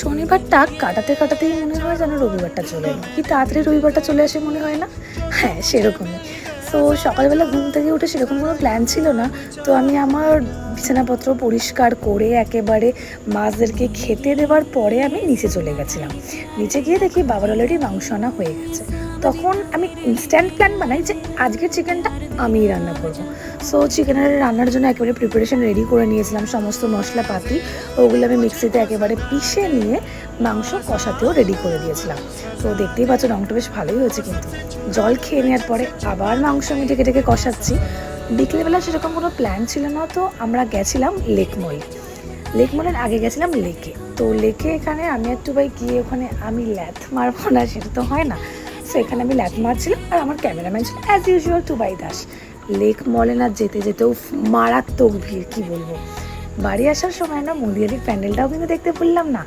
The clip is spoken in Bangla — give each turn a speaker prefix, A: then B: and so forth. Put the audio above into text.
A: শনিবারটা কাটাতে কাটাতেই মনে হয় যেন রবিবারটা চলে এলো, কি তাড়াতাড়ি রবিবারটা চলে আসে মনে হয় না? হ্যাঁ, সেরকমই। তো সকালবেলা ঘুম থেকে উঠে সেরকম কোনো প্ল্যান ছিল না। তো আমি আমার বিছানাপত্র পরিষ্কার করে একেবারে মাছদেরকে খেতে দেওয়ার পরে আমি নিচে চলে গেছিলাম। নিচে গিয়ে দেখি বাবার অলরেডি মাংস আনা হয়ে গেছে। তখন আমি ইনস্ট্যান্ট প্ল্যান বানাই যে আজকের চিকেনটা আমিই রান্না করব। সো চিকেনের রান্নার জন্য একেবারে প্রিপারেশন রেডি করে নিয়েছিলাম, সমস্ত মশলাপাতি ওগুলো আমি মিক্সিতে একেবারে পিষে নিয়ে মাংস কষাতেও রেডি করে দিয়েছিলাম। তো দেখতেই পাচ্ছ রঙটা বেশ ভালোই হয়েছে, কিন্তু জল খেয়ে নেওয়ার পরে আবার মাংস আমি ঢেকে ঢেকে কষাচ্ছি। বিকেলবেলা সেরকম কোনো প্ল্যান ছিল না, তো আমরা গেছিলাম লেকমল। লেকমলের আগে গেছিলাম লেকে। তো লেকে এখানে আমি একটু গিয়ে ওখানে আমি ল্যাথ মারবো না, সেটা তো হয় না। সো এখানে আমি ল্যাথ মারছিলাম আর আমার ক্যামেরাম্যান ছিল as usual Tubai Das. Lake মলে না যেতে যেতেও মারাত্মক ভিড়, কি বলবো। বাড়ি আসার সময় আমরা মুদিয়ারির প্যান্ডেলটাও কিন্তু দেখতে পেলাম না।